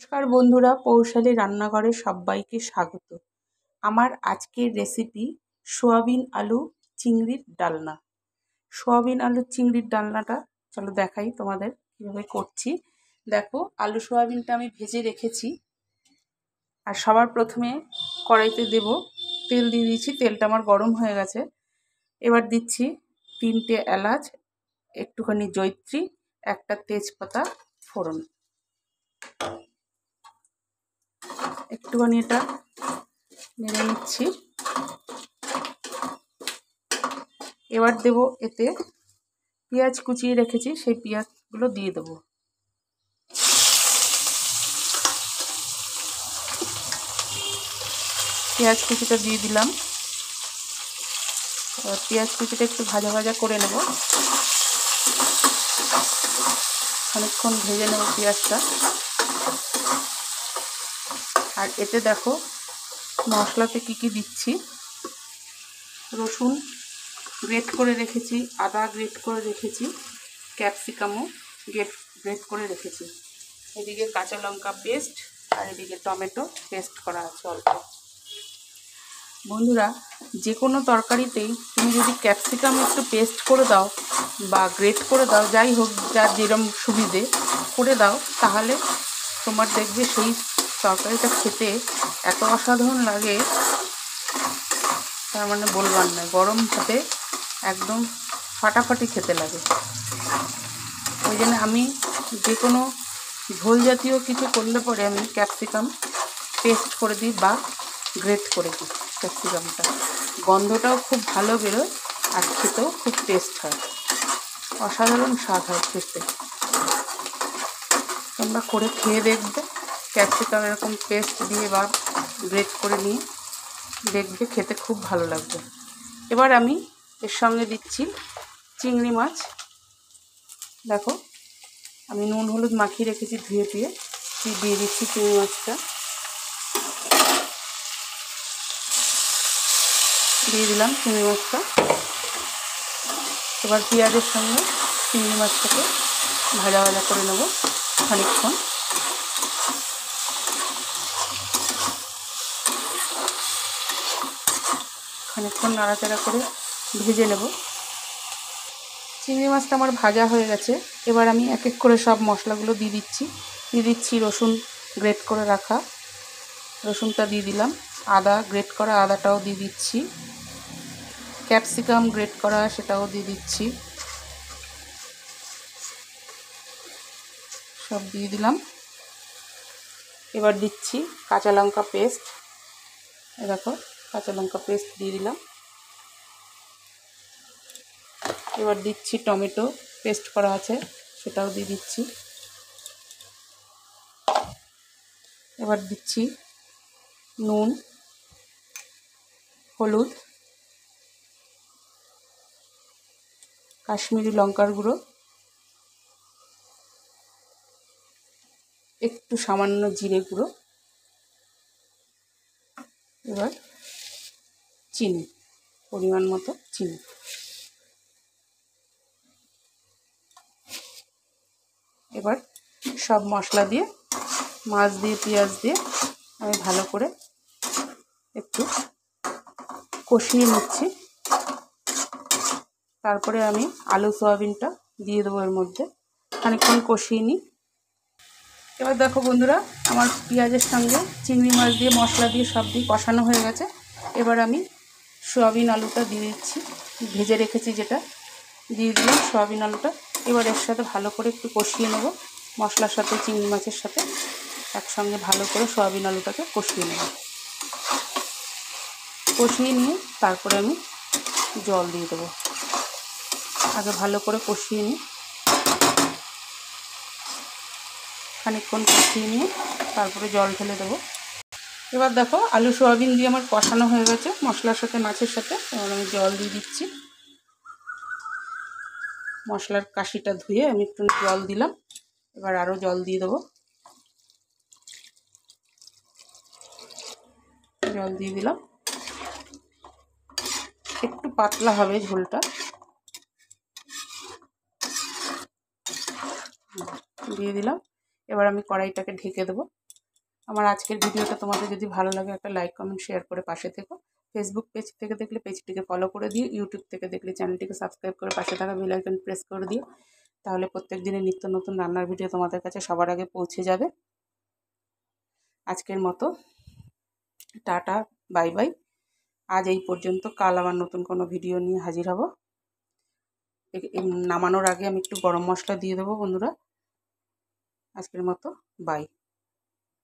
নমস্কার বন্ধুরা, পৌশালী রান্নাঘরে সবাইকে স্বাগত। আমার আজকের রেসিপি সোয়াবিন আলু চিংড়ির ডালনা। সোয়াবিন আলু চিংড়ির ডালনাটা চলো দেখাই তোমাদের কীভাবে করছি। দেখো, আলু সোয়াবিনটা আমি ভেজে রেখেছি। আর সবার প্রথমে কড়াইতে দেব, তেল দিয়ে দিয়েছি। তেলটা আমার গরম হয়ে গেছে। এবার দিচ্ছি 3টে এলাচ, একটুখানি জয়িত্রী, একটা তেজপাতা ফোড়ন। একটুখানি এটা নেড়ে নিচ্ছি। এবার দেব এতে পেঁয়াজ কুচিয়ে রেখেছি, সেই পেঁয়াজগুলো দিয়ে দেবো। পেঁয়াজ কুচিটা দিয়ে দিলাম। পেঁয়াজ কুচিটা একটু ভাজা ভাজা করে নেব, অনেকক্ষণ ভেজে নেব পেঁয়াজটা। আর এতে দেখো মশলাতে কি কি দিচ্ছি। রসুন গ্রেট করে রেখেছি, আদা গ্রেট করে রেখেছি, ক্যাপসিকামও গ্রেট করে রেখেছি। এদিকে কাঁচা লঙ্কা পেস্ট আর এদিকে টমেটো পেস্ট করা আছে অল্প। বন্ধুরা, যে কোনো তরকারিতেই তুমি যদি ক্যাপসিকাম একটু পেস্ট করে দাও বা গ্রেট করে দাও, যাই হোক যার যেরকম সুবিধে করে দাও, তাহলে তোমার দেখবে সেই তরকারিটা খেতে এত অসাধারণ লাগে, তার মানে বলবার নয়। গরম ভাতে একদম ফাটাফাটি খেতে লাগে। ওই জন্য আমি যে কোনো ঝোল জাতীয় কিছু করলে পরে আমি ক্যাপসিকাম পেস্ট করে দিই বা গ্রেট করে দিই। ক্যাপসিকামটা গন্ধটাও খুব ভালো বেরোয় আর খেতেও খুব টেস্ট হয়, অসাধারণ স্বাদ হয় খেতে। তোমরা করে খেয়ে দেখবে, ক্যাপসিকাম এরকম পেস্ট দিয়ে বা গ্রেট করে নিয়ে দেখবে, খেতে খুব ভালো লাগবে। এবার আমি এর সঙ্গে দিচ্ছি চিংড়ি মাছ। দেখো, আমি নুন হলুদ মাখিয়ে রেখেছি, ধুয়ে দিয়ে দিচ্ছি চিংড়ি মাছটা। দিয়ে দিলাম চিংড়ি মাছটা। এবার পেঁয়াজের সঙ্গে চিংড়ি মাছটাকে ভাজা ভাজা করে নেব খানিকক্ষণ। নাড়াচাড়া করে ভেজে নেব। চিংড়ি মাছটা আমার ভাজা হয়ে গেছে। এবার আমি এক এক করে সব মশলাগুলো দিয়ে দিচ্ছি। রসুন গ্রেট করে রাখা রসুনটা দিয়ে দিলাম, আদা গ্রেট করা আদাটাও দিয়ে দিচ্ছি, ক্যাপসিকাম গ্রেট করা সেটাও দিয়ে দিচ্ছি, সব দিয়ে দিলাম। এবার দিচ্ছি কাঁচা লঙ্কা পেস্ট। দেখো, কাঁচা লঙ্কা পেস্ট দিয়ে দিলাম। এবার দিচ্ছি টমেটো পেস্ট করা আছে, সেটাও দিয়ে দিচ্ছি। এবার দিচ্ছি নুন, হলুদ, কাশ্মীরি লঙ্কার গুঁড়ো, একটু সামান্য জিরে গুঁড়ো। এবার চিনি, পরিমাণ মতো চিনি। এবার সব মশলা দিয়ে, মাছ দিয়ে, পেঁয়াজ দিয়ে আমি ভালো করে একটু কষিয়ে নিচ্ছি। তারপরে আমি আলু সোয়াবিনটা দিয়ে দেবো এর মধ্যে, খানিকক্ষণ কষিয়ে নিই। এবার দেখো বন্ধুরা, আমার পেঁয়াজের সঙ্গে চিংড়ি মাছ দিয়ে মশলা দিয়ে সব দিয়ে কষানো হয়ে গেছে। এবার আমি সোয়াবিন আলুটা দিয়ে দিচ্ছি, ভেজে রেখেছি যেটা, দিয়ে দিলাম সোয়াবিন আলুটা। এবার এর সাথে ভালো করে একটু কষিয়ে নেব, মশলার সাথে চিংড়ি মাছের সাথে একসঙ্গে ভালো করে সোয়াবিন আলুটাকে কষিয়ে নেব। কষিয়ে নিয়ে তারপরে আমি জল দিয়ে দেবো। আগে ভালো করে কষিয়ে নিই, খানিকক্ষণ কষিয়ে নিয়ে তারপরে জল ঢেলে দেবো। এবার দেখো, আলু সোয়াবিন দিয়ে আমার কষানো হয়ে গেছে মশলার সাথে মাছের সাথে। এবার আমি জল দিয়ে দিচ্ছি। মশলার কাশিটা ধুয়ে আমি একটু জল দিলাম। এবার আরও জল দিয়ে দেবো। জল দিয়ে দিলাম, একটু পাতলা হবে ঝোলটা। দিয়ে দিলাম। এবার আমি কড়াইটাকে ঢেকে দেবো। আমার আজকের ভিডিওটা তোমাদের যদি ভালো লাগে একটা লাইক কমেন্ট শেয়ার করে পাশে থেকো। ফেসবুক পেজ থেকে দেখলে পেজটিকে ফলো করে দিও, ইউটিউব থেকে দেখলে চ্যানেলটিকে সাবস্ক্রাইব করে পাশে থাকা বেল আইকন প্রেস করে দিও। তাহলে প্রত্যেক দিনের নিত্য নতুন রান্নার ভিডিও তোমাদের কাছে সবার আগে পৌঁছে যাবে। আজকের মতো টাটা, বাই বাই। আজ এই পর্যন্ত। কাল আবার নতুন কোনো ভিডিও নিয়ে হাজির হব। নামানোর আগে আমি একটু গরম মশলা দিয়ে দেবো বন্ধুরা। আজকের মতো বাই।